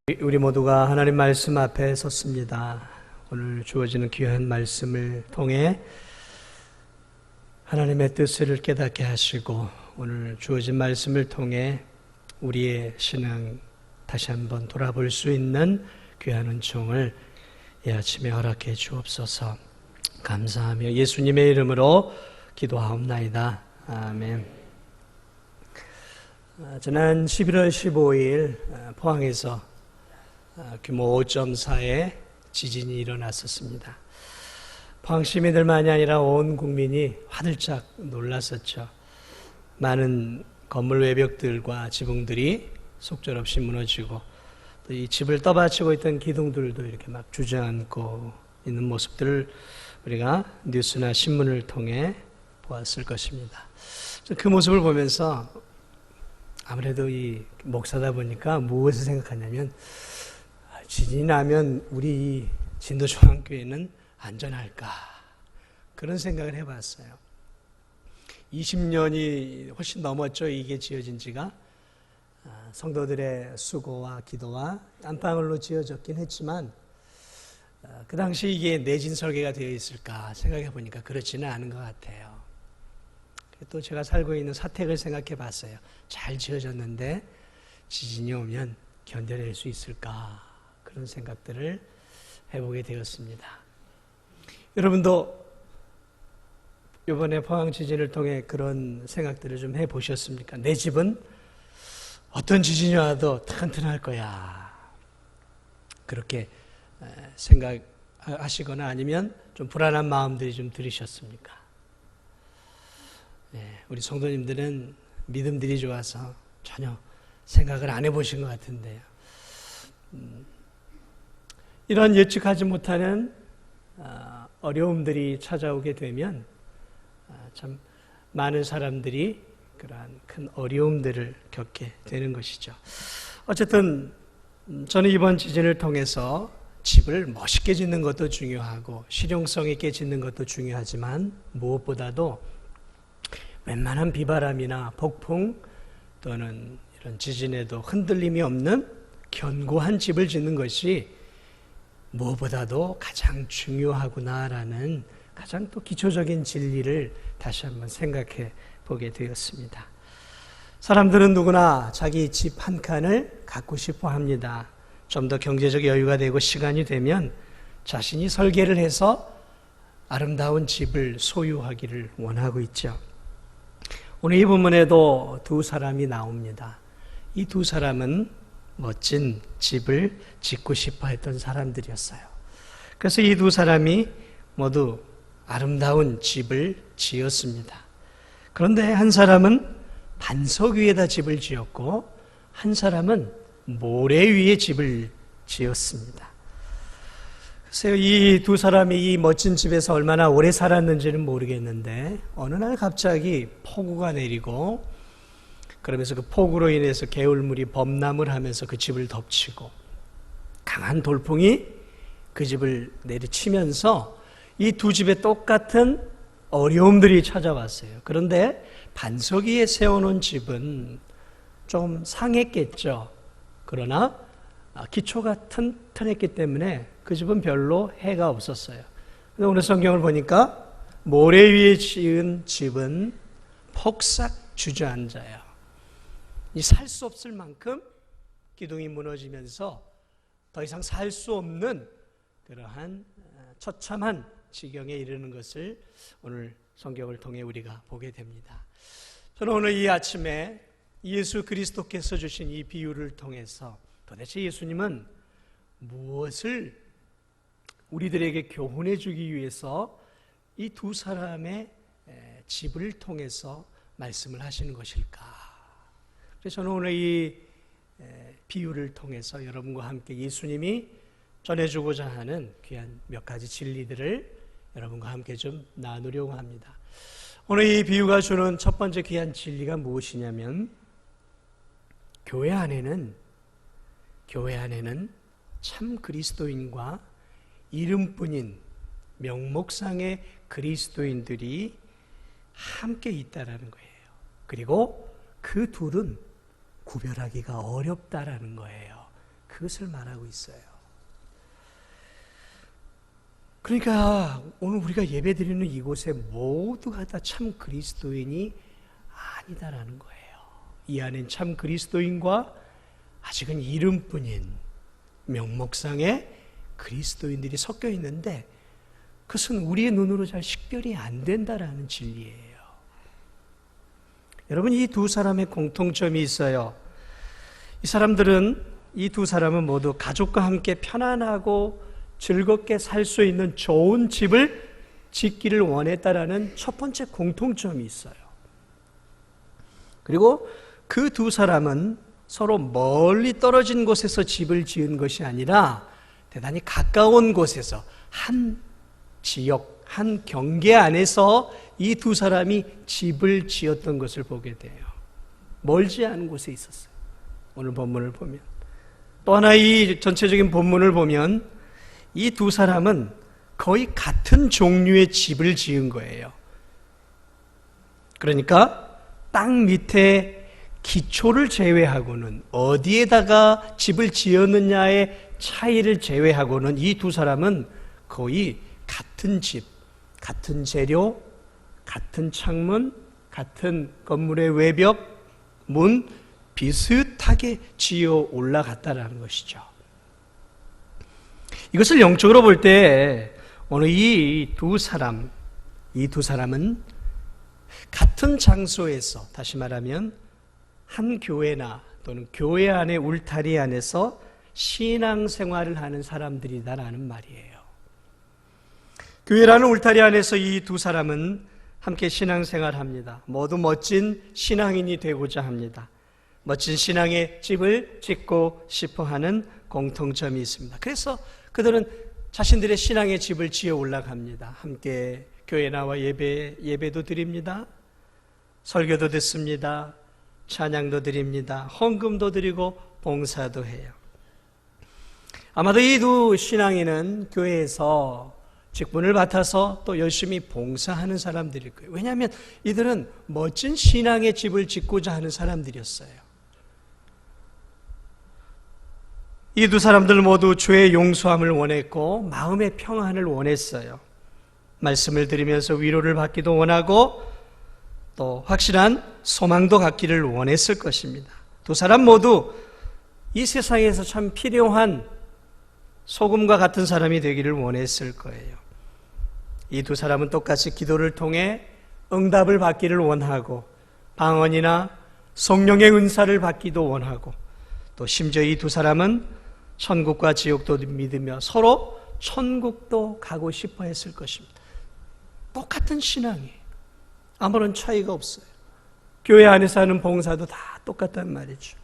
우리 모두가 하나님 말씀 앞에 섰습니다. 오늘 주어지는 귀한 말씀을 통해 하나님의 뜻을 깨닫게 하시고 오늘 주어진 말씀을 통해 우리의 신앙 다시 한번 돌아볼 수 있는 귀한 은총을 이 아침에 허락해 주옵소서. 감사하며 예수님의 이름으로 기도하옵나이다. 아멘. 지난 11월 15일 포항에서 규모 5.4의 지진이 일어났었습니다. 포항 시민들만이 아니라 온 국민이 화들짝 놀랐었죠. 많은 건물 외벽들과 지붕들이 속절없이 무너지고 또 이 집을 떠받치고 있던 기둥들도 이렇게 막 주저앉고 있는 모습들을 우리가 뉴스나 신문을 통해 보았을 것입니다. 그 모습을 보면서 아무래도 이 목사다 보니까 무엇을 생각하냐면 지진이 나면 우리 진도중앙교회는 안전할까? 그런 생각을 해봤어요. 20년이 훨씬 넘었죠. 이게 지어진 지가. 성도들의 수고와 기도와 땀방울로 지어졌긴 했지만 그 당시 이게 내진 설계가 되어 있을까 생각해 보니까 그렇지는 않은 것 같아요. 또 제가 살고 있는 사택을 생각해 봤어요. 잘 지어졌는데 지진이 오면 견뎌낼 수 있을까? 그런 생각들을 해보게 되었습니다. 여러분도 이번에 포항 지진을 통해 그런 생각들을 좀 해보셨습니까? 내 집은 어떤 지진이 와도 튼튼할 거야. 그렇게 생각하시거나 아니면 좀 불안한 마음들이 좀 들으셨습니까? 우리 성도님들은 믿음들이 좋아서 전혀 생각을 안 해보신 것 같은데요. 이런 예측하지 못하는 어려움들이 찾아오게 되면 참 많은 사람들이 그러한 큰 어려움들을 겪게 되는 것이죠. 어쨌든 저는 이번 지진을 통해서 집을 멋있게 짓는 것도 중요하고 실용성 있게 짓는 것도 중요하지만 무엇보다도 웬만한 비바람이나 폭풍 또는 이런 지진에도 흔들림이 없는 견고한 집을 짓는 것이 무엇보다도 가장 중요하구나라는 가장 또 기초적인 진리를 다시 한번 생각해 보게 되었습니다. 사람들은 누구나 자기 집 한 칸을 갖고 싶어 합니다. 좀 더 경제적 여유가 되고 시간이 되면 자신이 설계를 해서 아름다운 집을 소유하기를 원하고 있죠. 오늘 이 본문에도 두 사람이 나옵니다. 이 두 사람은 멋진 집을 짓고 싶어 했던 사람들이었어요. 그래서 이 두 사람이 모두 아름다운 집을 지었습니다. 그런데 한 사람은 반석 위에다 집을 지었고 한 사람은 모래 위에 집을 지었습니다. 글쎄요, 이 두 사람이 이 멋진 집에서 얼마나 오래 살았는지는 모르겠는데 어느 날 갑자기 폭우가 내리고 그러면서 그 폭우로 인해서 개울물이 범람을 하면서 그 집을 덮치고 강한 돌풍이 그 집을 내리치면서 이 두 집에 똑같은 어려움들이 찾아왔어요. 그런데 반석 위에 세워놓은 집은 좀 상했겠죠. 그러나 기초가 튼튼했기 때문에 그 집은 별로 해가 없었어요. 근데 오늘 성경을 보니까 모래 위에 지은 집은 폭삭 주저앉아요. 이 살 수 없을 만큼 기둥이 무너지면서 더 이상 살 수 없는 그러한 처참한 지경에 이르는 것을 오늘 성경을 통해 우리가 보게 됩니다. 저는 오늘 이 아침에 예수 그리스도께서 주신 이 비유를 통해서 도대체 예수님은 무엇을 우리들에게 교훈해 주기 위해서 이 두 사람의 집을 통해서 말씀을 하시는 것일까? 그래서 저는 오늘 이 비유를 통해서 여러분과 함께 예수님이 전해주고자 하는 귀한 몇 가지 진리들을 여러분과 함께 좀 나누려고 합니다. 오늘 이 비유가 주는 첫 번째 귀한 진리가 무엇이냐면 교회 안에는 참 그리스도인과 이름뿐인 명목상의 그리스도인들이 함께 있다라는 거예요. 그리고 그 둘은 구별하기가 어렵다라는 거예요. 그것을 말하고 있어요. 그러니까 오늘 우리가 예배드리는 이곳에 모두가 다 참 그리스도인이 아니다라는 거예요. 이 안엔 참 그리스도인과 아직은 이름뿐인 명목상의 그리스도인들이 섞여 있는데 그것은 우리의 눈으로 잘 식별이 안 된다라는 진리예요. 여러분, 이 두 사람의 공통점이 있어요. 이 두 사람은 모두 가족과 함께 편안하고 즐겁게 살 수 있는 좋은 집을 짓기를 원했다라는 첫 번째 공통점이 있어요. 그리고 그 두 사람은 서로 멀리 떨어진 곳에서 집을 지은 것이 아니라 대단히 가까운 곳에서 한 지역, 한 경계 안에서 이 두 사람이 집을 지었던 것을 보게 돼요. 멀지 않은 곳에 있었어요. 오늘 본문을 보면. 또 하나 이 전체적인 본문을 보면 이 두 사람은 거의 같은 종류의 집을 지은 거예요. 그러니까 땅 밑에 기초를 제외하고는 어디에다가 집을 지었느냐의 차이를 제외하고는 이 두 사람은 거의 같은 집, 같은 재료, 같은 창문, 같은 건물의 외벽, 문 비슷하게 지어 올라갔다라는 것이죠. 이것을 영적으로 볼 때 오늘 이 두 사람은 같은 장소에서, 다시 말하면 한 교회나 또는 교회 안의 울타리 안에서 신앙생활을 하는 사람들이다라는 말이에요. 교회라는 울타리 안에서 이 두 사람은 함께 신앙생활합니다. 모두 멋진 신앙인이 되고자 합니다. 멋진 신앙의 집을 짓고 싶어하는 공통점이 있습니다. 그래서 그들은 자신들의 신앙의 집을 지어 올라갑니다. 함께 교회 나와 예배도 드립니다. 설교도 듣습니다. 찬양도 드립니다. 헌금도 드리고 봉사도 해요. 아마도 이 두 신앙인은 교회에서 직분을 맡아서 또 열심히 봉사하는 사람들일 거예요. 왜냐하면 이들은 멋진 신앙의 집을 짓고자 하는 사람들이었어요. 이 두 사람들 모두 죄의 용서함을 원했고 마음의 평안을 원했어요. 말씀을 들으면서 위로를 받기도 원하고 또 확실한 소망도 갖기를 원했을 것입니다. 두 사람 모두 이 세상에서 참 필요한 소금과 같은 사람이 되기를 원했을 거예요. 이 두 사람은 똑같이 기도를 통해 응답을 받기를 원하고 방언이나 성령의 은사를 받기도 원하고 또 심지어 이 두 사람은 천국과 지옥도 믿으며 서로 천국도 가고 싶어 했을 것입니다. 똑같은 신앙이에요. 아무런 차이가 없어요. 교회 안에서 하는 봉사도 다 똑같단 말이죠.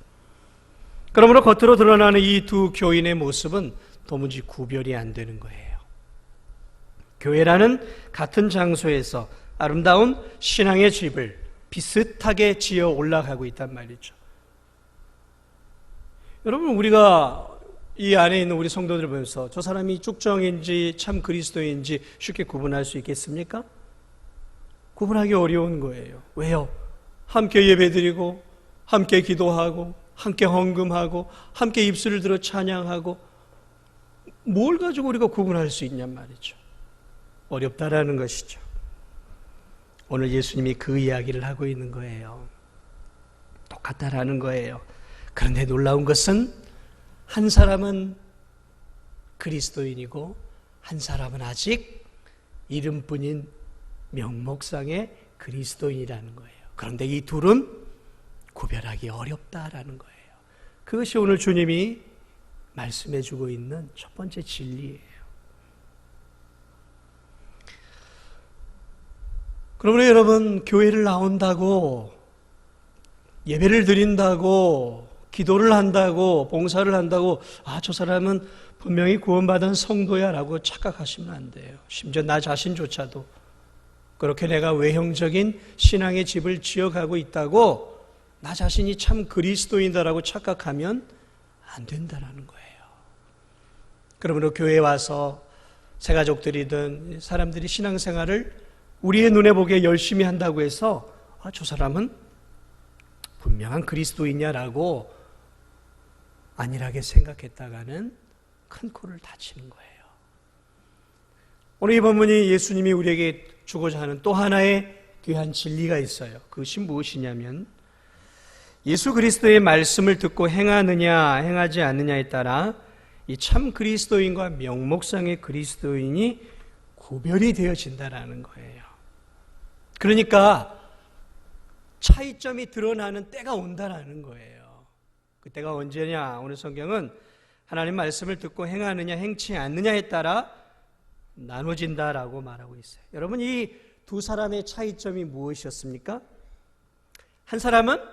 그러므로 겉으로 드러나는 이 두 교인의 모습은 도무지 구별이 안 되는 거예요. 교회라는 같은 장소에서 아름다운 신앙의 집을 비슷하게 지어 올라가고 있단 말이죠. 여러분, 우리가 이 안에 있는 우리 성도들을 보면서 저 사람이 쭉정인지 참 그리스도인지 쉽게 구분할 수 있겠습니까? 구분하기 어려운 거예요. 왜요? 함께 예배드리고 함께 기도하고 함께 헌금하고 함께 입술을 들어 찬양하고 뭘 가지고 우리가 구분할 수 있냔 말이죠. 어렵다라는 것이죠. 오늘 예수님이 그 이야기를 하고 있는 거예요. 똑같다라는 거예요. 그런데 놀라운 것은 한 사람은 그리스도인이고 한 사람은 아직 이름뿐인 명목상의 그리스도인이라는 거예요. 그런데 이 둘은 구별하기 어렵다라는 거예요. 그것이 오늘 주님이 말씀해 주고 있는 첫 번째 진리예요. 그러므로 여러분, 교회를 나온다고 예배를 드린다고 기도를 한다고 봉사를 한다고 저 사람은 분명히 구원받은 성도야 라고 착각하시면 안 돼요. 심지어 나 자신조차도 그렇게 내가 외형적인 신앙의 집을 지어가고 있다고 나 자신이 참 그리스도인이다라고 착각하면 안 된다라는 거예요. 그러므로 교회에 와서 새가족들이든 사람들이 신앙생활을 우리의 눈에 보기에 열심히 한다고 해서 저 사람은 분명한 그리스도인이냐라고 안일하게 생각했다가는 큰 코를 다치는 거예요. 오늘 이 본문이 예수님이 우리에게 주고자 하는 또 하나의 귀한 진리가 있어요. 그것이 무엇이냐면 예수 그리스도의 말씀을 듣고 행하느냐 행하지 않느냐에 따라 이 참 그리스도인과 명목상의 그리스도인이 구별이 되어진다라는 거예요. 그러니까 차이점이 드러나는 때가 온다라는 거예요. 그 때가 언제냐? 오늘 성경은 하나님 말씀을 듣고 행하느냐 행치 않느냐에 따라 나눠진다라고 말하고 있어요. 여러분, 이 두 사람의 차이점이 무엇이었습니까? 한 사람은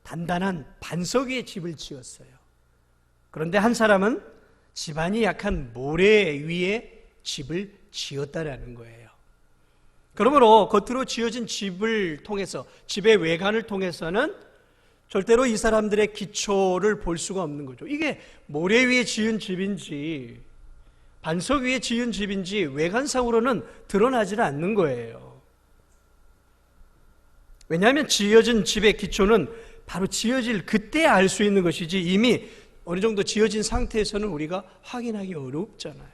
단단한 반석 위에 집을 지었어요. 그런데 한 사람은 집안이 약한 모래 위에 집을 지었다라는 거예요. 그러므로 겉으로 지어진 집을 통해서, 집의 외관을 통해서는 절대로 이 사람들의 기초를 볼 수가 없는 거죠. 이게 모래 위에 지은 집인지 반석 위에 지은 집인지 외관상으로는 드러나지는 않는 거예요. 왜냐하면 지어진 집의 기초는 바로 지어질 그때 알 수 있는 것이지 이미 어느 정도 지어진 상태에서는 우리가 확인하기 어렵잖아요.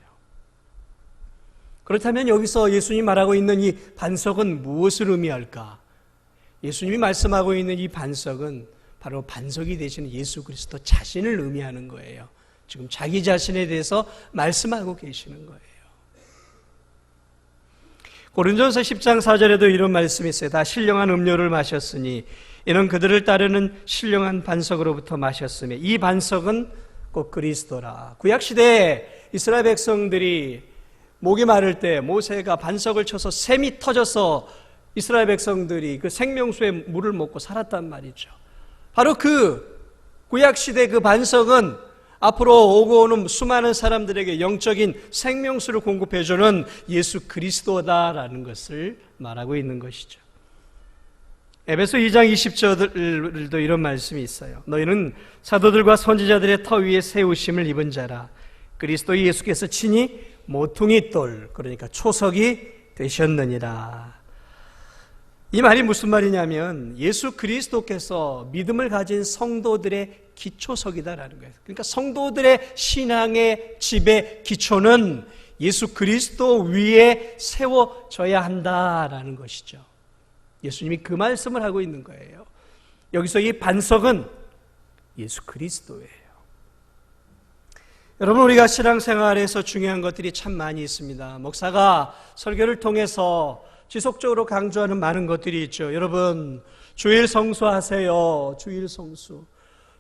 그렇다면 여기서 예수님이 말하고 있는 이 반석은 무엇을 의미할까? 예수님이 말씀하고 있는 이 반석은 바로 반석이 되시는 예수 그리스도 자신을 의미하는 거예요. 지금 자기 자신에 대해서 말씀하고 계시는 거예요. 고린도전서 10장 4절에도 이런 말씀이 있어요. 다 신령한 음료를 마셨으니 이는 그들을 따르는 신령한 반석으로부터 마셨으며 이 반석은 곧 그리스도라. 구약시대에 이스라엘 백성들이 목이 마를 때 모세가 반석을 쳐서 샘이 터져서 이스라엘 백성들이 그 생명수의 물을 먹고 살았단 말이죠. 바로 그 구약시대 그 반석은 앞으로 오고 오는 수많은 사람들에게 영적인 생명수를 공급해주는 예수 그리스도다라는 것을 말하고 있는 것이죠. 에베소 2장 20절도 이런 말씀이 있어요. 너희는 사도들과 선지자들의 터 위에 세우심을 입은 자라. 그리스도 예수께서 친히 모퉁이 돌, 그러니까 초석이 되셨느니라. 이 말이 무슨 말이냐면 예수 그리스도께서 믿음을 가진 성도들의 기초석이다라는 거예요. 그러니까 성도들의 신앙의 집의 기초는 예수 그리스도 위에 세워져야 한다라는 것이죠. 예수님이 그 말씀을 하고 있는 거예요. 여기서 이 반석은 예수 그리스도예요. 여러분, 우리가 신앙생활에서 중요한 것들이 참 많이 있습니다. 목사가 설교를 통해서 지속적으로 강조하는 많은 것들이 있죠. 여러분, 주일 성수하세요. 주일 성수.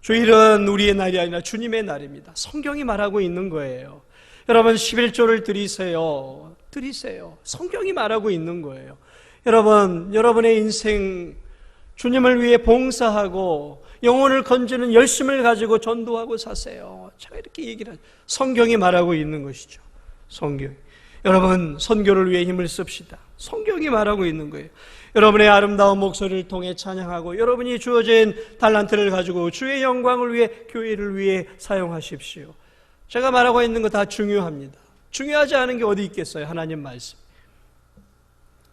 주일은 우리의 날이 아니라 주님의 날입니다. 성경이 말하고 있는 거예요. 여러분, 11조를 드리세요. 드리세요. 성경이 말하고 있는 거예요. 여러분, 여러분의 인생 주님을 위해 봉사하고 영혼을 건지는 열심을 가지고 전도하고 사세요. 제가 이렇게 얘기를 하죠. 성경이 말하고 있는 것이죠. 성경. 여러분, 선교를 위해 힘을 씁시다. 성경이 말하고 있는 거예요. 여러분의 아름다운 목소리를 통해 찬양하고 여러분이 주어진 달란트를 가지고 주의 영광을 위해, 교회를 위해 사용하십시오. 제가 말하고 있는 거 다 중요합니다. 중요하지 않은 게 어디 있겠어요? 하나님 말씀.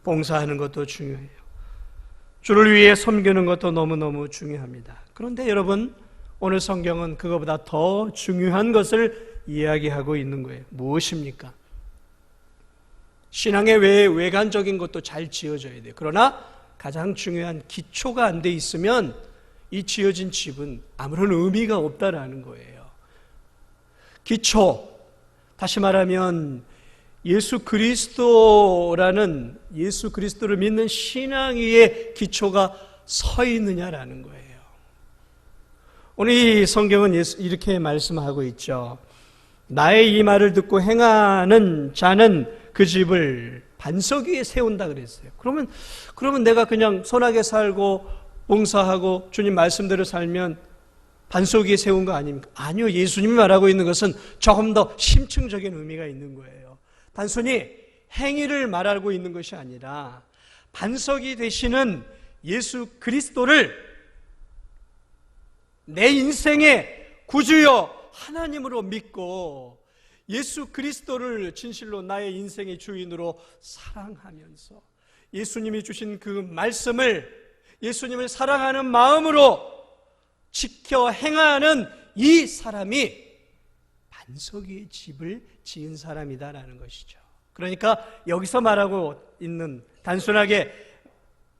봉사하는 것도 중요해요. 주를 위해 섬기는 것도 너무너무 중요합니다. 그런데 여러분, 오늘 성경은 그것보다 더 중요한 것을 이야기하고 있는 거예요. 무엇입니까? 신앙의 외관적인 것도 잘 지어져야 돼요. 그러나 가장 중요한 기초가 안 돼 있으면 이 지어진 집은 아무런 의미가 없다라는 거예요. 기초, 다시 말하면 예수 그리스도라는 예수 그리스도를 믿는 신앙 위에 기초가 서 있느냐라는 거예요. 오늘 이 성경은 이렇게 말씀하고 있죠. 나의 이 말을 듣고 행하는 자는 그 집을 반석 위에 세운다 그랬어요. 그러면 내가 그냥 선하게 살고 봉사하고 주님 말씀대로 살면 반석 위에 세운 거 아닙니까? 아니요. 예수님이 말하고 있는 것은 조금 더 심층적인 의미가 있는 거예요. 단순히 행위를 말하고 있는 것이 아니라 반석이 되시는 예수 그리스도를 내 인생의 구주여 하나님으로 믿고 예수 그리스도를 진실로 나의 인생의 주인으로 사랑하면서 예수님이 주신 그 말씀을 예수님을 사랑하는 마음으로 지켜 행하는 이 사람이 반석 위에 집을 지은 사람이다라는 것이죠. 그러니까 여기서 말하고 있는 단순하게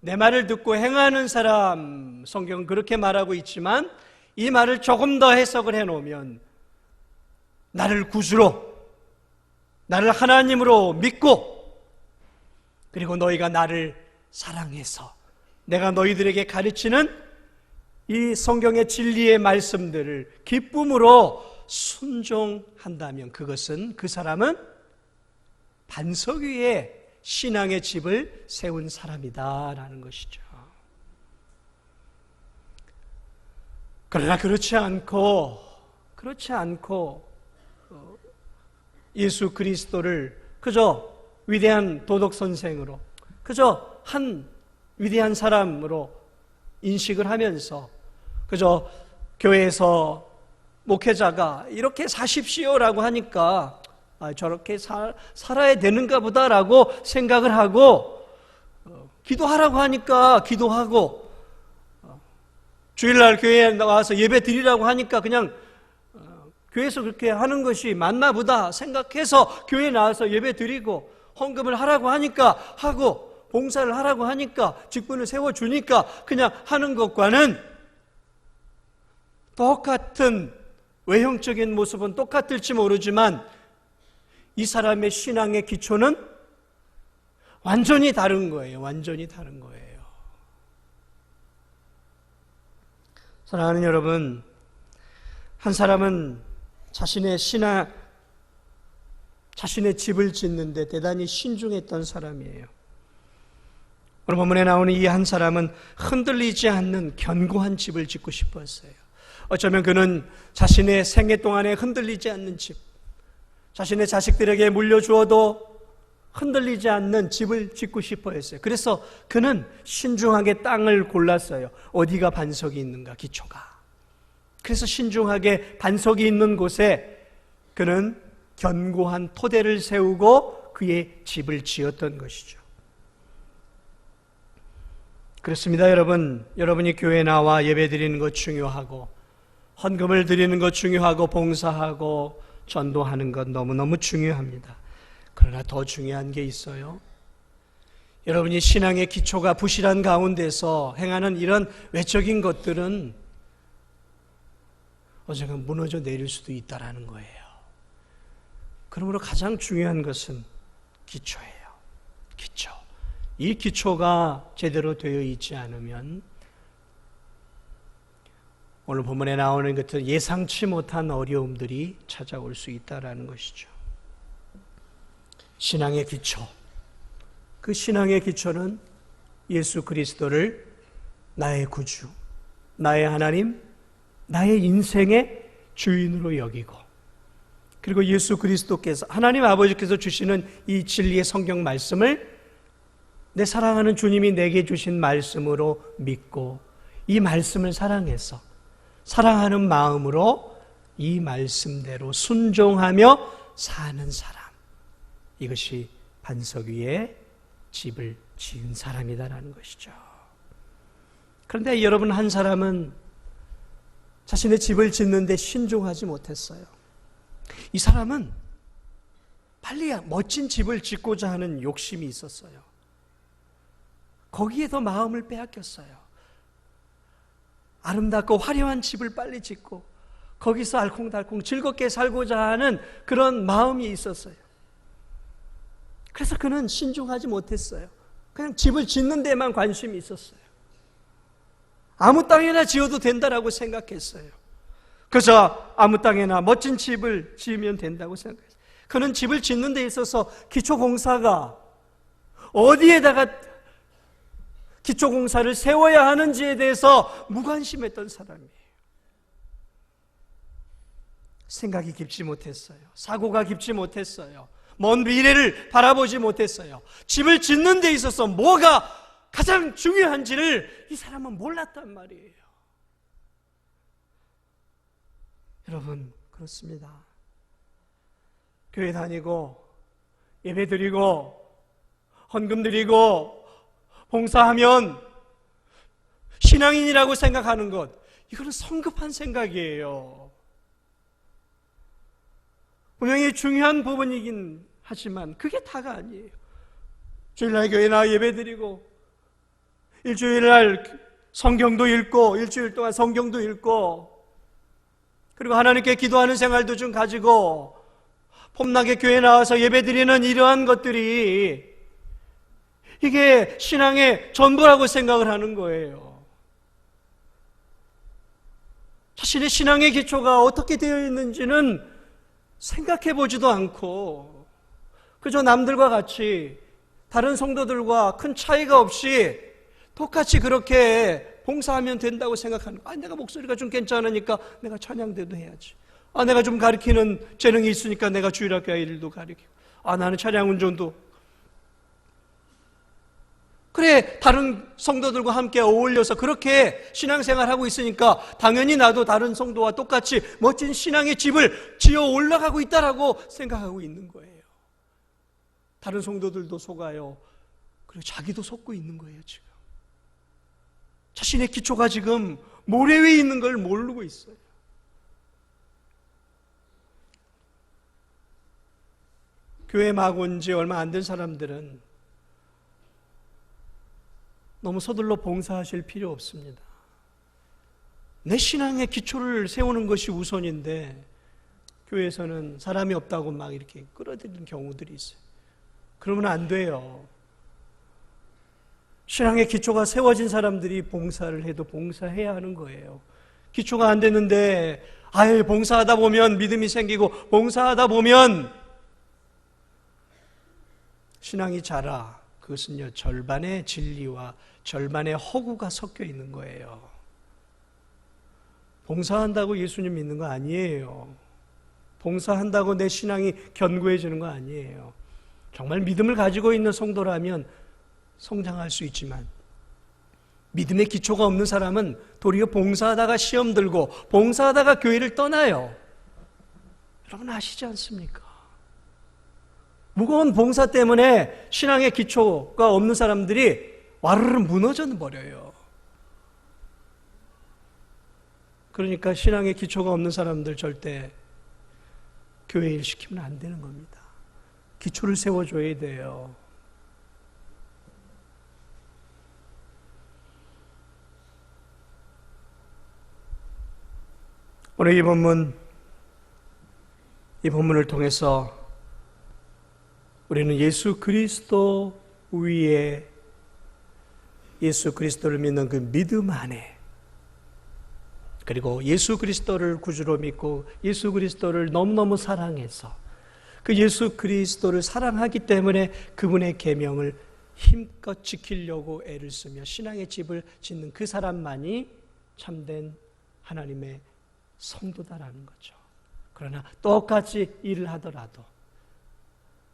내 말을 듣고 행하는 사람, 성경은 그렇게 말하고 있지만 이 말을 조금 더 해석을 해놓으면 나를 구주로, 나를 하나님으로 믿고, 그리고 너희가 나를 사랑해서 내가 너희들에게 가르치는 이 성경의 진리의 말씀들을 기쁨으로 순종한다면 그것은, 그 사람은 반석 위에 신앙의 집을 세운 사람이다라는 것이죠. 그러나 그렇지 않고 예수 그리스도를 그저 위대한 도덕 선생으로, 그저 한 위대한 사람으로 인식을 하면서 그저 교회에서 목회자가 이렇게 사십시오라고 하니까 저렇게 살아야 되는가 보다라고 생각을 하고, 기도하라고 하니까 기도하고, 주일날 교회에 나와서 예배 드리라고 하니까 그냥 교회에서 그렇게 하는 것이 맞나 보다 생각해서 교회에 나와서 예배 드리고, 헌금을 하라고 하니까 하고, 봉사를 하라고 하니까, 직분을 세워주니까 그냥 하는 것과는 똑같은 외형적인 모습은 똑같을지 모르지만 이 사람의 신앙의 기초는 완전히 다른 거예요. 완전히 다른 거예요. 사랑하는 여러분, 한 사람은 자신의 집을 짓는데 대단히 신중했던 사람이에요. 오늘 본문에 나오는 이 한 사람은 흔들리지 않는 견고한 집을 짓고 싶었어요. 어쩌면 그는 자신의 생애 동안에 흔들리지 않는 집, 자신의 자식들에게 물려주어도 흔들리지 않는 집을 짓고 싶어 했어요. 그래서 그는 신중하게 땅을 골랐어요. 어디가 반석이 있는가, 기초가. 그래서 신중하게 반석이 있는 곳에 그는 견고한 토대를 세우고 그의 집을 지었던 것이죠. 그렇습니다, 여러분. 여러분이 교회에 나와 예배 드리는 것 중요하고, 헌금을 드리는 것 중요하고, 봉사하고 전도하는 것 너무너무 중요합니다. 그러나 더 중요한 게 있어요. 여러분이 신앙의 기초가 부실한 가운데서 행하는 이런 외적인 것들은 언젠가 무너져 내릴 수도 있다라는 거예요. 그러므로 가장 중요한 것은 기초예요. 기초. 이 기초가 제대로 되어 있지 않으면 오늘 본문에 나오는 것들 예상치 못한 어려움들이 찾아올 수 있다라는 것이죠. 신앙의 기초. 그 신앙의 기초는 예수 그리스도를 나의 구주, 나의 하나님, 나의 인생의 주인으로 여기고, 그리고 예수 그리스도께서, 하나님 아버지께서 주시는 이 진리의 성경 말씀을 내 사랑하는 주님이 내게 주신 말씀으로 믿고, 이 말씀을 사랑해서 사랑하는 마음으로 이 말씀대로 순종하며 사는 사람, 이것이 반석 위에 집을 지은 사람이다라는 것이죠. 그런데 여러분, 한 사람은 자신의 집을 짓는데 신중하지 못했어요. 이 사람은 빨리 멋진 집을 짓고자 하는 욕심이 있었어요. 거기에 더 마음을 빼앗겼어요. 아름답고 화려한 집을 빨리 짓고 거기서 알콩달콩 즐겁게 살고자 하는 그런 마음이 있었어요. 그래서 그는 신중하지 못했어요. 그냥 집을 짓는 데만 관심이 있었어요. 아무 땅에나 지어도 된다라고 생각했어요. 그래서 아무 땅에나 멋진 집을 지으면 된다고 생각했어요. 그는 집을 짓는 데 있어서 기초공사가 어디에다가 기초공사를 세워야 하는지에 대해서 무관심했던 사람이에요. 생각이 깊지 못했어요. 사고가 깊지 못했어요. 먼 미래를 바라보지 못했어요. 집을 짓는 데 있어서 뭐가 가장 중요한지를 이 사람은 몰랐단 말이에요. 여러분, 그렇습니다. 교회 다니고 예배 드리고 헌금 드리고 봉사하면 신앙인이라고 생각하는 것, 이거는 성급한 생각이에요. 분명히 중요한 부분이긴 하지만 그게 다가 아니에요. 주일날 교회 나와 예배드리고 일주일날 성경도 읽고 일주일 동안 성경도 읽고 그리고 하나님께 기도하는 생활도 좀 가지고 폼나게 교회 나와서 예배드리는 이러한 것들이 이게 신앙의 전부라고 생각을 하는 거예요. 자신의 신앙의 기초가 어떻게 되어 있는지는 생각해 보지도 않고 그저 남들과 같이 다른 성도들과 큰 차이가 없이 똑같이 그렇게 봉사하면 된다고 생각하는 거예요. 내가 목소리가 좀 괜찮으니까 내가 찬양대도 해야지. 내가 좀 가르치는 재능이 있으니까 내가 주일학교 아이들도 가르치고 나는 찬양 운전도 그래 다른 성도들과 함께 어울려서 그렇게 신앙생활하고 있으니까 당연히 나도 다른 성도와 똑같이 멋진 신앙의 집을 지어 올라가고 있다라고 생각하고 있는 거예요. 다른 성도들도 속아요. 그리고 자기도 속고 있는 거예요. 지금 자신의 기초가 지금 모래 위에 있는 걸 모르고 있어요. 교회 막 온 지 얼마 안 된 사람들은 너무 서둘러 봉사하실 필요 없습니다. 내 신앙의 기초를 세우는 것이 우선인데 교회에서는 사람이 없다고 막 이렇게 끌어들이는 경우들이 있어요. 그러면 안 돼요. 신앙의 기초가 세워진 사람들이 봉사를 해도 봉사해야 하는 거예요. 기초가 안 됐는데 봉사하다 보면 믿음이 생기고 봉사하다 보면 신앙이 자라. 그것은요 절반의 진리와 절반의 허구가 섞여 있는 거예요. 봉사한다고 예수님 믿는 거 아니에요. 봉사한다고 내 신앙이 견고해지는 거 아니에요. 정말 믿음을 가지고 있는 성도라면 성장할 수 있지만 믿음의 기초가 없는 사람은 도리어 봉사하다가 시험 들고 봉사하다가 교회를 떠나요. 여러분 아시지 않습니까? 무거운 봉사 때문에 신앙의 기초가 없는 사람들이 와르르 무너져 버려요. 그러니까 신앙의 기초가 없는 사람들 절대 교회 일 시키면 안 되는 겁니다. 기초를 세워줘야 돼요. 오늘 이 본문을 통해서 우리는 예수 그리스도 위에 예수 그리스도를 믿는 그 믿음 안에 그리고 예수 그리스도를 구주로 믿고 예수 그리스도를 너무너무 사랑해서 그 예수 그리스도를 사랑하기 때문에 그분의 계명을 힘껏 지키려고 애를 쓰며 신앙의 집을 짓는 그 사람만이 참된 하나님의 성도다라는 거죠. 그러나 똑같이 일을 하더라도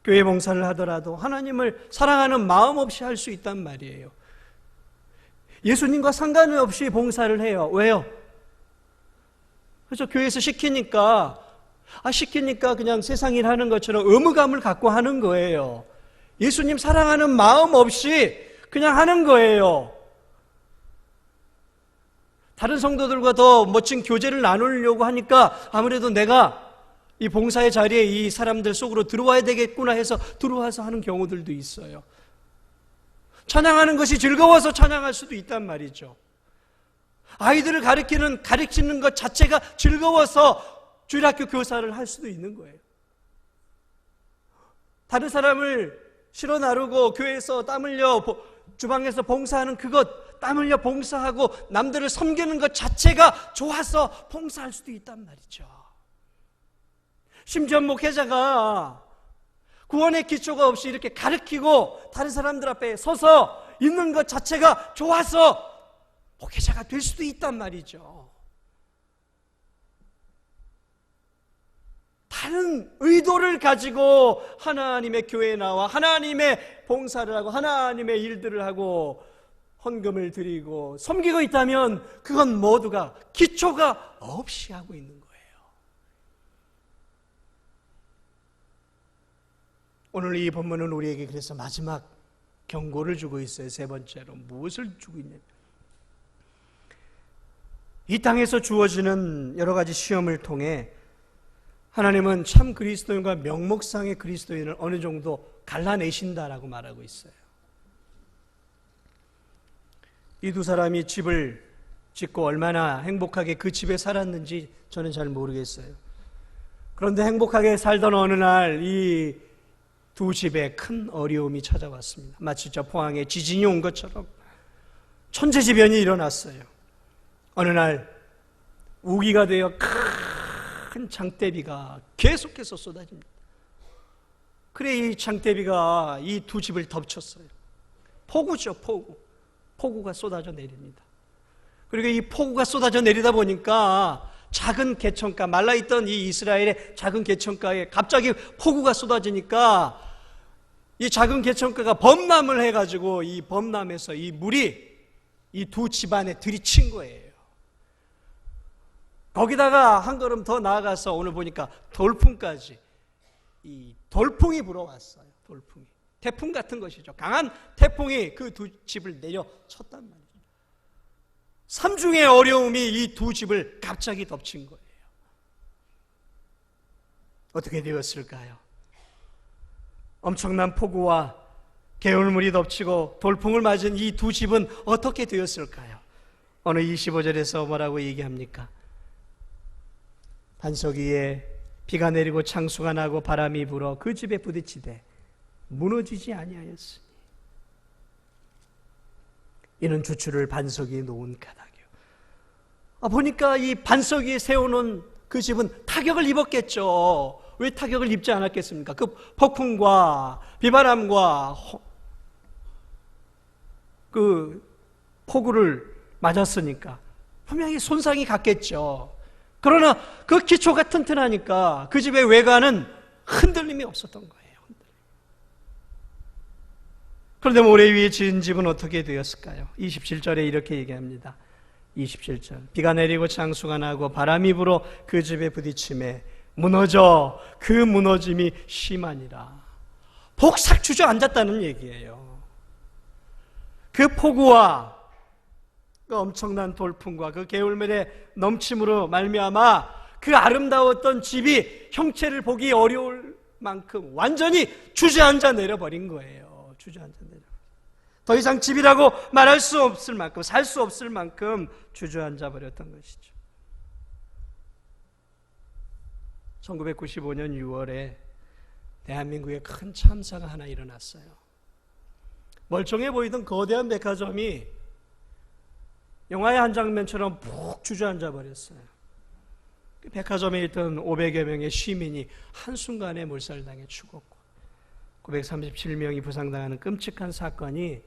교회 봉사를 하더라도 하나님을 사랑하는 마음 없이 할 수 있단 말이에요. 예수님과 상관없이 봉사를 해요. 왜요? 그래서 교회에서 시키니까 그냥 세상 일 하는 것처럼 의무감을 갖고 하는 거예요. 예수님 사랑하는 마음 없이 그냥 하는 거예요. 다른 성도들과 더 멋진 교제를 나누려고 하니까 아무래도 내가 이 봉사의 자리에 이 사람들 속으로 들어와야 되겠구나 해서 들어와서 하는 경우들도 있어요. 찬양하는 것이 즐거워서 찬양할 수도 있단 말이죠. 아이들을 가르치는 것 자체가 즐거워서 주일학교 교사를 할 수도 있는 거예요. 다른 사람을 실어 나르고 교회에서 땀 흘려 주방에서 봉사하는 그것 땀 흘려 봉사하고 남들을 섬기는 것 자체가 좋아서 봉사할 수도 있단 말이죠. 심지어 목회자가 구원의 기초가 없이 이렇게 가르치고 다른 사람들 앞에 서서 있는 것 자체가 좋아서 목회자가 될 수도 있단 말이죠. 다른 의도를 가지고 하나님의 교회에 나와 하나님의 봉사를 하고 하나님의 일들을 하고 헌금을 드리고 섬기고 있다면 그건 모두가 기초가 없이 하고 있는 거예요. 오늘 이 본문은 우리에게 그래서 마지막 경고를 주고 있어요. 세 번째로 무엇을 주고 있냐? 이 땅에서 주어지는 여러 가지 시험을 통해 하나님은 참 그리스도인과 명목상의 그리스도인을 어느 정도 갈라내신다라고 말하고 있어요. 이 두 사람이 집을 짓고 얼마나 행복하게 그 집에 살았는지 저는 잘 모르겠어요. 그런데 행복하게 살던 어느 날 이 두 집에 큰 어려움이 찾아왔습니다. 마치 저 포항에 지진이 온 것처럼 천재지변이 일어났어요. 어느 날 우기가 되어 큰 장대비가 계속해서 쏟아집니다. 그래 이 장대비가 이 두 집을 덮쳤어요. 폭우죠, 폭우. 폭우가 쏟아져 내립니다. 그리고 이 폭우가 쏟아져 내리다 보니까 작은 개천가, 말라있던 이 이스라엘의 작은 개천가에 갑자기 폭우가 쏟아지니까 이 작은 개천가가 범람을 해가지고 이 범람에서 이 물이 이 두 집안에 들이친 거예요. 거기다가 한 걸음 더 나아가서 오늘 보니까 돌풍까지, 이 돌풍이 불어왔어요. 돌풍이. 태풍 같은 것이죠. 강한 태풍이 그 두 집을 내려쳤단 말이에요. 삼중의 어려움이 이 두 집을 갑자기 덮친 거예요. 어떻게 되었을까요? 엄청난 폭우와 개울물이 덮치고 돌풍을 맞은 이 두 집은 어떻게 되었을까요? 어느 25절에서 뭐라고 얘기합니까? 반석 위에 비가 내리고 창수가 나고 바람이 불어 그 집에 부딪히되 무너지지 아니하였으니 이는 주추를 반석 위에 놓은 까닭이요. 보니까 이 반석 위에 세워놓은 그 집은 타격을 입었겠죠. 왜 타격을 입지 않았겠습니까? 그 폭풍과 비바람과 그 폭우를 맞았으니까 분명히 손상이 갔겠죠. 그러나 그 기초가 튼튼하니까 그 집의 외관은 흔들림이 없었던 거예요. 그런데 모래 위에 지은 집은 어떻게 되었을까요? 27절에 이렇게 얘기합니다. 27절. 비가 내리고 창수가 나고 바람이 불어 그 집에 부딪힘에 무너져 그 무너짐이 심하니라. 폭삭 주저앉았다는 얘기예요. 그 폭우와 그 엄청난 돌풍과 그 개울물의 넘침으로 말미암아 그 아름다웠던 집이 형체를 보기 어려울 만큼 완전히 주저앉아 내려버린 거예요. 주저앉아 내려. 더 이상 집이라고 말할 수 없을 만큼, 살 수 없을 만큼 주저앉아 버렸던 것이죠. 1995년 6월에 대한민국에 큰 참사가 하나 일어났어요. 멀쩡해 보이던 거대한 백화점이 영화의 한 장면처럼 푹 주저앉아 버렸어요. 그 백화점에 있던 500여 명의 시민이 한순간에 몰살당해 죽었고 937명이 부상당하는 끔찍한 사건이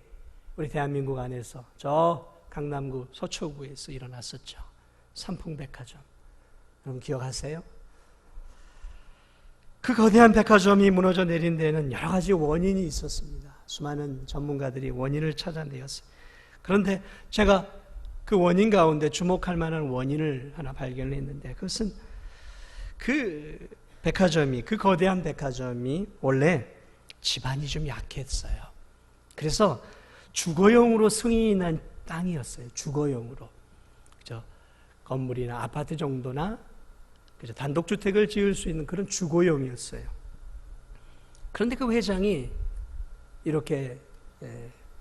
우리 대한민국 안에서 저 강남구 서초구에서 일어났었죠. 삼풍백화점. 여러분 기억하세요? 그 거대한 백화점이 무너져 내린 데는 여러 가지 원인이 있었습니다. 수많은 전문가들이 원인을 찾아내었어요. 그런데 제가 그 원인 가운데 주목할 만한 원인을 하나 발견을 했는데 그것은 그 백화점이, 그 거대한 백화점이 원래 지반이 좀 약했어요. 그래서 주거용으로 승인한 땅이었어요. 주거용으로. 그죠? 건물이나 아파트 정도나 그죠? 단독주택을 지을 수 있는 그런 주거용이었어요. 그런데 그 회장이 이렇게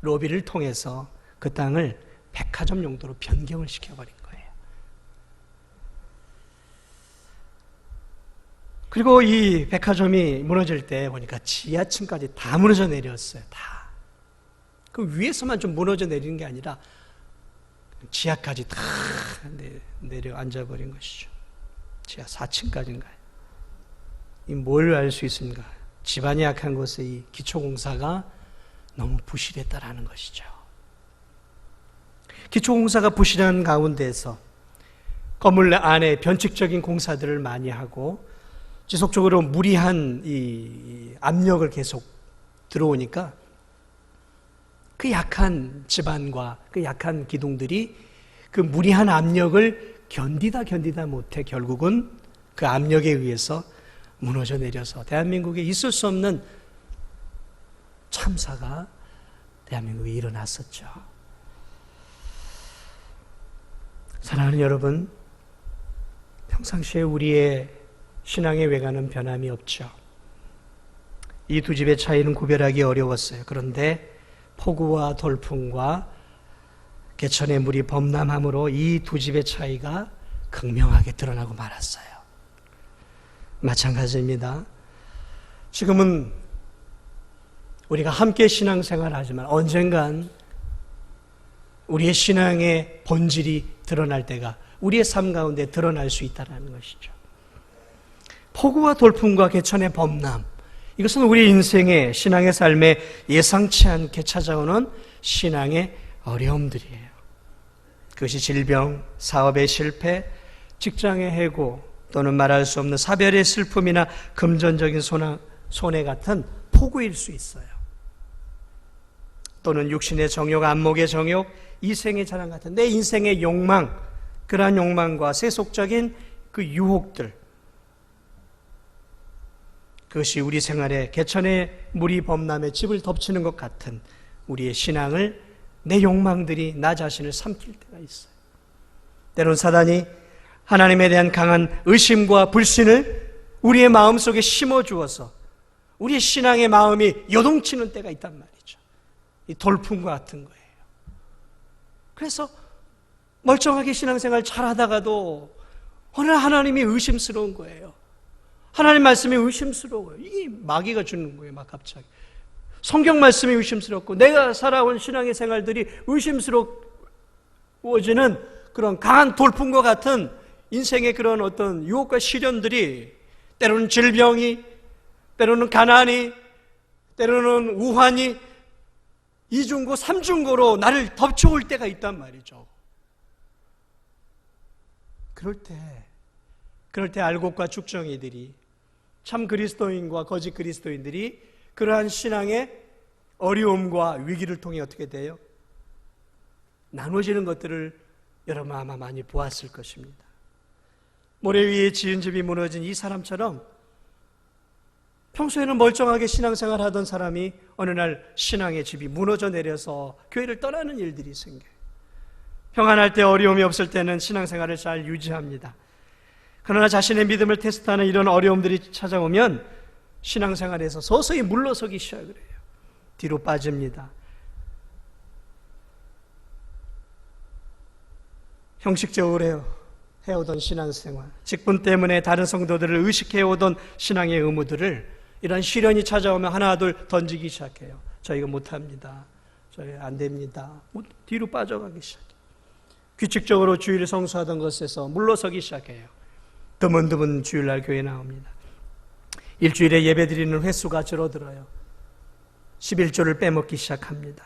로비를 통해서 그 땅을 백화점 용도로 변경을 시켜버린 거예요. 그리고 이 백화점이 무너질 때 보니까 지하층까지 다 무너져 내렸어요. 다. 그 위에서만 좀 무너져 내리는 게 아니라 지하까지 다 내려 앉아버린 것이죠. 지하 4층까지인가요? 이 뭘 알 수 있습니까? 지반이 약한 곳에 이 기초공사가 너무 부실했다라는 것이죠. 기초공사가 부실한 가운데서 건물 안에 변칙적인 공사들을 많이 하고 지속적으로 무리한 이 압력을 계속 들어오니까 그 약한 지반과 그 약한 기둥들이 그 무리한 압력을 견디다 못해 결국은 그 압력에 의해서 무너져 내려서 대한민국에 있을 수 없는 참사가 대한민국에 일어났었죠. 사랑하는 여러분, 평상시에 우리의 신앙의 외관은 변함이 없죠. 이 두 집의 차이는 구별하기 어려웠어요. 그런데 폭우와 돌풍과 개천의 물이 범람함으로 이 두 집의 차이가 극명하게 드러나고 말았어요. 마찬가지입니다. 지금은 우리가 함께 신앙생활을 하지만 언젠간 우리의 신앙의 본질이 드러날 때가 우리의 삶 가운데 드러날 수 있다는 것이죠. 폭우와 돌풍과 개천의 범람, 이것은 우리 인생의 신앙의 삶에 예상치 않게 찾아오는 신앙의 어려움들이에요. 그것이 질병, 사업의 실패, 직장의 해고, 또는 말할 수 없는 사별의 슬픔이나 금전적인 손해 같은 폭우일 수 있어요. 또는 육신의 정욕, 안목의 정욕, 이생의 자랑 같은 내 인생의 욕망, 그러한 욕망과 세속적인 그 유혹들, 그것이 우리 생활에 개천의 물이 범람에 집을 덮치는 것 같은 우리의 신앙을, 내 욕망들이 나 자신을 삼킬 때가 있어요. 때론 사단이 하나님에 대한 강한 의심과 불신을 우리의 마음속에 심어주어서 우리의 신앙의 마음이 요동치는 때가 있단 말이죠. 이 돌풍과 같은 거예요. 그래서 멀쩡하게 신앙생활 잘하다가도 어느 날 하나님이 의심스러운 거예요. 하나님 말씀이 의심스러워요. 이게 마귀가 주는 거예요. 막 갑자기 성경 말씀이 의심스럽고 내가 살아온 신앙의 생활들이 의심스러워지는 그런 강한 돌풍과 같은 인생의 그런 어떤 유혹과 시련들이, 때로는 질병이, 때로는 가난이, 때로는 우환이 이중고 삼중고로 나를 덮쳐올 때가 있단 말이죠. 그럴 때 알곡과 죽정이들이, 참 그리스도인과 거짓 그리스도인들이 그러한 신앙의 어려움과 위기를 통해 어떻게 돼요? 나눠지는 것들을 여러분 아마 많이 보았을 것입니다. 모래 위에 지은 집이 무너진 이 사람처럼 평소에는 멀쩡하게 신앙생활 하던 사람이 어느 날 신앙의 집이 무너져 내려서 교회를 떠나는 일들이 생겨요. 평안할 때, 어려움이 없을 때는 신앙생활을 잘 유지합니다. 그러나 자신의 믿음을 테스트하는 이런 어려움들이 찾아오면 신앙생활에서 서서히 물러서기 시작을 해요. 뒤로 빠집니다. 형식적으로 해오던 신앙생활, 직분 때문에 다른 성도들을 의식해오던 신앙의 의무들을 이런 시련이 찾아오면 하나둘 던지기 시작해요. 저 이거 못합니다. 저 안 됩니다. 뒤로 빠져가기 시작해요. 규칙적으로 주일을 성수하던 것에서 물러서기 시작해요. 드문드문 주일날 교회에 나옵니다. 일주일에 예배드리는 횟수가 줄어들어요. 11조를 빼먹기 시작합니다.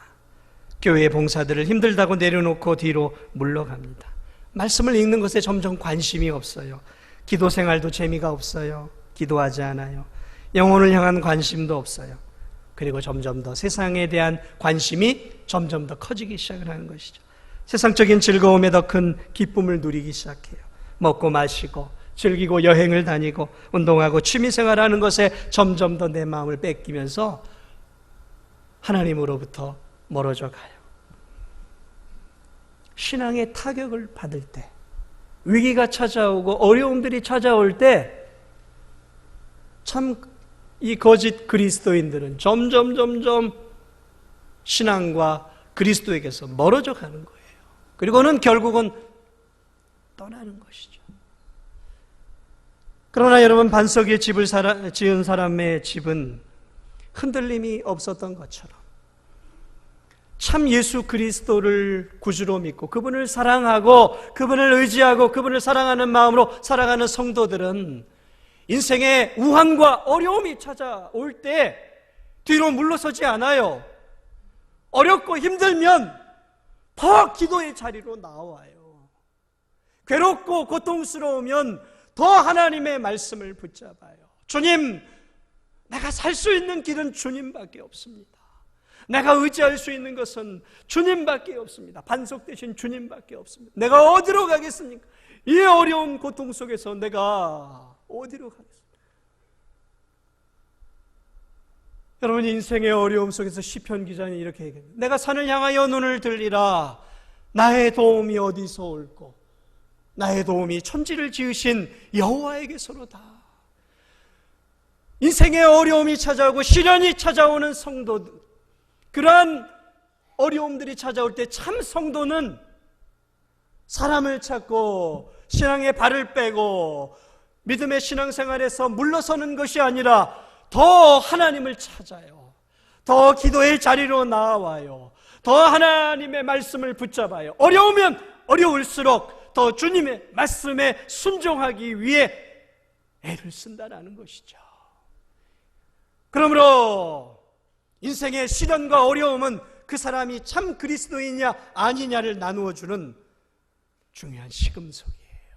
교회의 봉사들을 힘들다고 내려놓고 뒤로 물러갑니다. 말씀을 읽는 것에 점점 관심이 없어요. 기도 생활도 재미가 없어요. 기도하지 않아요. 영혼을 향한 관심도 없어요. 그리고 점점 더 세상에 대한 관심이 점점 더 커지기 시작을 하는 것이죠. 세상적인 즐거움에 더 큰 기쁨을 누리기 시작해요. 먹고 마시고 즐기고 여행을 다니고 운동하고 취미생활하는 것에 점점 더 내 마음을 뺏기면서 하나님으로부터 멀어져 가요. 신앙의 타격을 받을 때, 위기가 찾아오고 어려움들이 찾아올 때 참 이 거짓 그리스도인들은 점점 신앙과 그리스도에게서 멀어져 가는 거예요. 그리고는 결국은 떠나는 것이죠. 그러나 여러분, 반석 위에 집을 지은 사람의 집은 흔들림이 없었던 것처럼 참 예수 그리스도를 구주로 믿고 그분을 사랑하고 그분을 의지하고 그분을 사랑하는 마음으로 살아가는 성도들은 인생의 우환과 어려움이 찾아올 때 뒤로 물러서지 않아요. 어렵고 힘들면 더 기도의 자리로 나와요. 괴롭고 고통스러우면 더 하나님의 말씀을 붙잡아요. 주님, 내가 살 수 있는 길은 주님밖에 없습니다. 내가 의지할 수 있는 것은 주님밖에 없습니다. 반석 대신 주님밖에 없습니다. 내가 어디로 가겠습니까? 이 어려운 고통 속에서 내가 어디로 가겠습니까? 여러분, 인생의 어려움 속에서 시편 기자는 이렇게 얘기합니다. 내가 산을 향하여 눈을 들리라. 나의 도움이 어디서 올꼬? 나의 도움이 천지를 지으신 여호와에게서로다. 인생의 어려움이 찾아오고 시련이 찾아오는 성도들, 그러한 어려움들이 찾아올 때 참 성도는 사람을 찾고 신앙의 발을 빼고 믿음의 신앙생활에서 물러서는 것이 아니라 더 하나님을 찾아요. 더 기도의 자리로 나와요. 더 하나님의 말씀을 붙잡아요. 어려우면 어려울수록 더 주님의 말씀에 순종하기 위해 애를 쓴다라는 것이죠. 그러므로 인생의 시련과 어려움은 그 사람이 참 그리스도이냐 아니냐를 나누어주는 중요한 시금석이에요.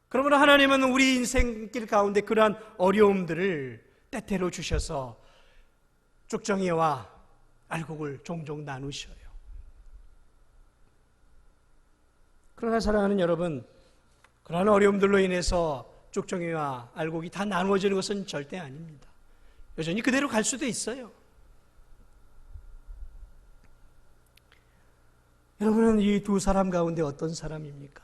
그러므로 하나님은 우리 인생길 가운데 그러한 어려움들을 때때로 주셔서 쭉정이와 알곡을 종종 나누셔요. 그러나 사랑하는 여러분, 그러한 어려움들로 인해서 쭉정이와 알곡이 다 나누어지는 것은 절대 아닙니다. 여전히 그대로 갈 수도 있어요. 여러분은 이 두 사람 가운데 어떤 사람입니까?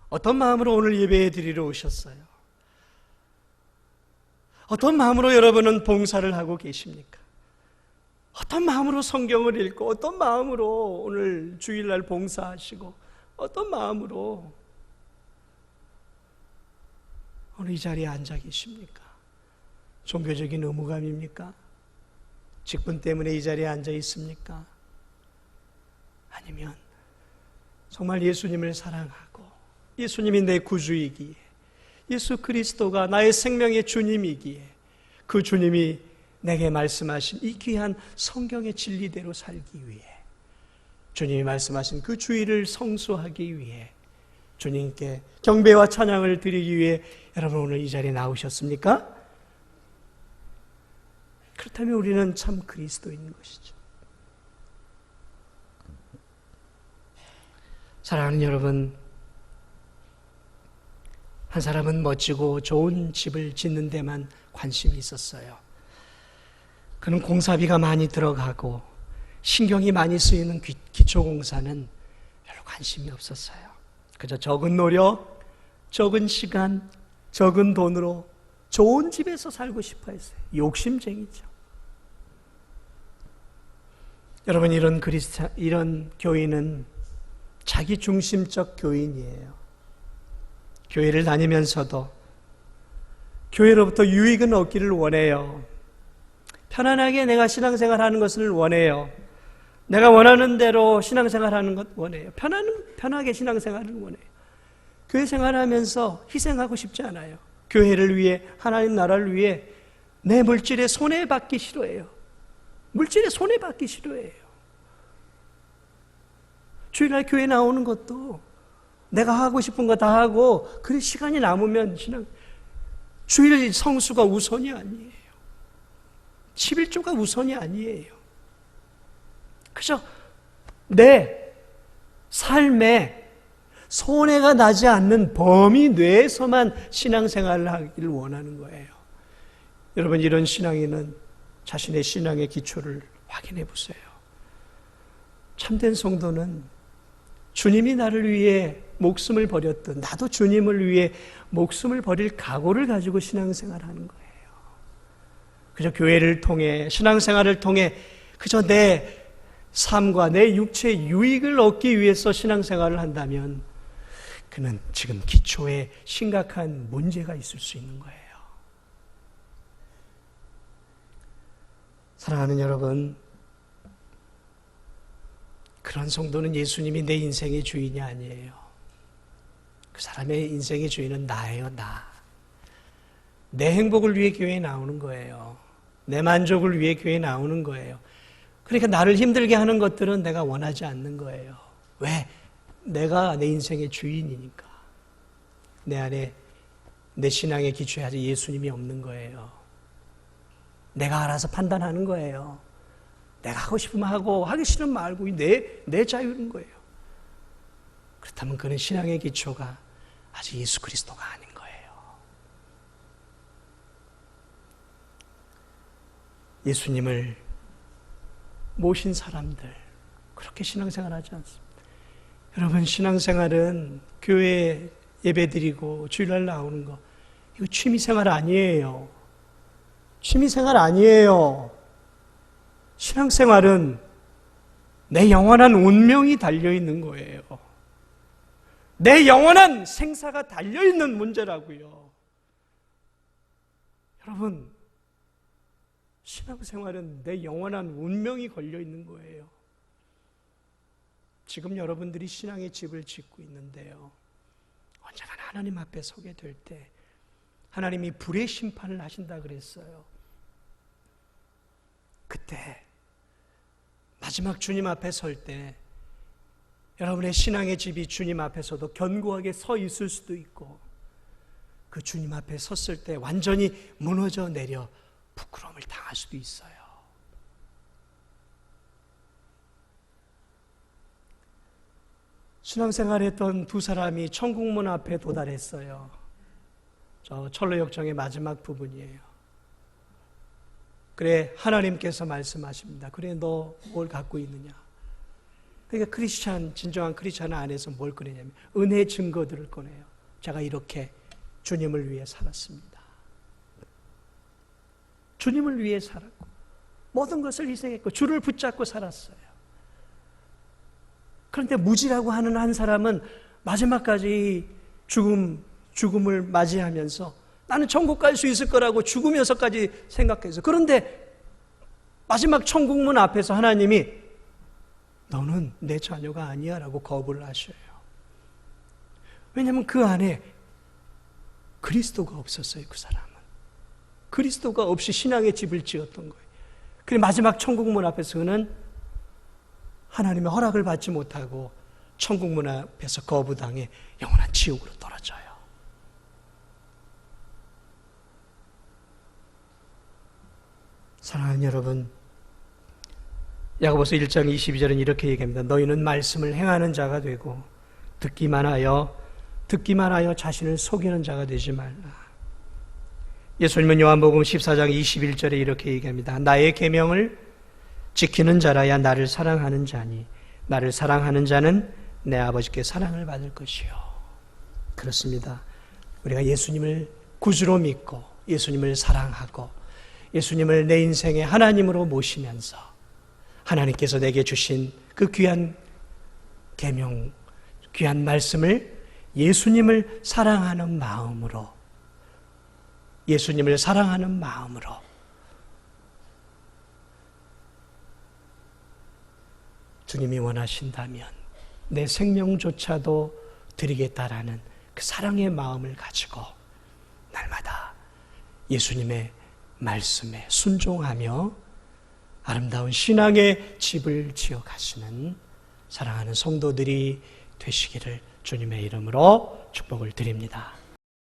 어떤 마음으로 오늘 예배에 드리러 오셨어요? 어떤 마음으로 여러분은 봉사를 하고 계십니까? 어떤 마음으로 성경을 읽고 어떤 마음으로 오늘 주일날 봉사하시고 어떤 마음으로 오늘 이 자리에 앉아 계십니까? 종교적인 의무감입니까? 직분 때문에 이 자리에 앉아 있습니까? 아니면 정말 예수님을 사랑하고 예수님이 내 구주이기에, 예수 그리스도가 나의 생명의 주님이기에 그 주님이 내게 말씀하신 이 귀한 성경의 진리대로 살기 위해, 주님이 말씀하신 그 주의를 성수하기 위해, 주님께 경배와 찬양을 드리기 위해 여러분 오늘 이 자리에 나오셨습니까? 그렇다면 우리는 참 그리스도인 것이죠. 사랑하는 여러분, 한 사람은 멋지고 좋은 집을 짓는 데만 관심이 있었어요. 그는 공사비가 많이 들어가고 신경이 많이 쓰이는 기초공사는 별로 관심이 없었어요. 그저 적은 노력, 적은 시간, 적은 돈으로 좋은 집에서 살고 싶어 했어요. 욕심쟁이죠. 여러분, 이런 교인은 자기 중심적 교인이에요. 교회를 다니면서도 교회로부터 유익은 얻기를 원해요. 편안하게 내가 신앙생활하는 것을 원해요. 내가 원하는 대로 신앙생활하는 것 원해요. 편하게 신앙생활을 원해요. 교회 생활하면서 희생하고 싶지 않아요. 교회를 위해, 하나님 나라를 위해 내 물질에 손해받기 싫어해요. 물질에 손해받기 싫어해요. 주일날 교회 나오는 것도 내가 하고 싶은 거 다 하고 그 시간이 남으면 주일 성수가 우선이 아니에요. 11조가 우선이 아니에요. 그저 내 삶에 손해가 나지 않는 범위 내에서만 신앙생활을 하기를 원하는 거예요. 여러분, 이런 신앙인은 자신의 신앙의 기초를 확인해 보세요. 참된 성도는 주님이 나를 위해 목숨을 버렸던, 나도 주님을 위해 목숨을 버릴 각오를 가지고 신앙생활하는 거예요. 그저 교회를 통해, 신앙생활을 통해 그저 내 삶과 내 육체의 유익을 얻기 위해서 신앙생활을 한다면 그는 지금 기초에 심각한 문제가 있을 수 있는 거예요. 사랑하는 여러분, 그런 성도는 예수님이 내 인생의 주인이 아니에요. 그 사람의 인생의 주인은 나예요, 나. 내 행복을 위해 교회에 나오는 거예요. 내 만족을 위해 교회에 나오는 거예요. 그러니까 나를 힘들게 하는 것들은 내가 원하지 않는 거예요. 왜? 내가 내 인생의 주인이니까. 내 안에 내 신앙의 기초에 아직 예수님이 없는 거예요. 내가 알아서 판단하는 거예요. 내가 하고 싶으면 하고 하기 싫으면 말고 내 자유인 거예요. 그렇다면 그는 신앙의 기초가 아직 예수 그리스도가 아닌 거예요. 예수님을 모신 사람들 그렇게 신앙생활하지 않습니다. 여러분, 신앙생활은 교회에 예배드리고 주일날 나오는 거, 이거 취미생활 아니에요. 취미생활 아니에요. 신앙생활은 내 영원한 운명이 달려있는 거예요. 내 영원한 생사가 달려있는 문제라고요. 여러분, 신앙생활은 내 영원한 운명이 걸려있는 거예요. 지금 여러분들이 신앙의 집을 짓고 있는데요. 언젠가 하나님 앞에 서게 될 때 하나님이 불의 심판을 하신다 그랬어요. 그때 마지막 주님 앞에 설 때 여러분의 신앙의 집이 주님 앞에서도 견고하게 서 있을 수도 있고, 그 주님 앞에 섰을 때 완전히 무너져 내려 부끄러움을 당할 수도 있어요. 신앙생활했던 두 사람이 천국문 앞에 도달했어요. 저 철로역정의 마지막 부분이에요. 그래, 하나님께서 말씀하십니다. 그래, 너 뭘 갖고 있느냐? 그러니까 진정한 크리스찬 안에서 뭘 꺼내냐면 은혜의 증거들을 꺼내요. 제가 이렇게 주님을 위해 살았습니다. 주님을 위해 살았고 모든 것을 희생했고 주를 붙잡고 살았어요. 그런데 무지라고 하는 한 사람은 마지막까지 죽음을 맞이하면서 나는 천국 갈 수 있을 거라고 죽으면서까지 생각했어요. 그런데 마지막 천국문 앞에서 하나님이 너는 내 자녀가 아니야 라고 거부를 하셔요. 왜냐하면 그 안에 그리스도가 없었어요. 그 사람은 그리스도가 없이 신앙의 집을 지었던 거예요. 그리고 마지막 천국문 앞에서 그는 하나님의 허락을 받지 못하고 천국문 앞에서 거부당해 영원한 지옥으로 떨어져요. 사랑하는 여러분, 야고보서 1장 22절은 이렇게 얘기합니다. 너희는 말씀을 행하는 자가 되고 듣기만 하여 자신을 속이는 자가 되지 말라. 예수님은 요한복음 14장 21절에 이렇게 얘기합니다. 나의 계명을 지키는 자라야 나를 사랑하는 자니 나를 사랑하는 자는 내 아버지께 사랑을 받을 것이요. 그렇습니다. 우리가 예수님을 구주로 믿고 예수님을 사랑하고 예수님을 내 인생의 하나님으로 모시면서 하나님께서 내게 주신 그 귀한 계명, 귀한 말씀을 예수님을 사랑하는 마음으로 주님이 원하신다면 내 생명조차도 드리겠다라는 그 사랑의 마음을 가지고 날마다 예수님의 말씀에 순종하며 아름다운 신앙의 집을 지어 가시는 사랑하는 성도들이 되시기를 주님의 이름으로 축복을 드립니다.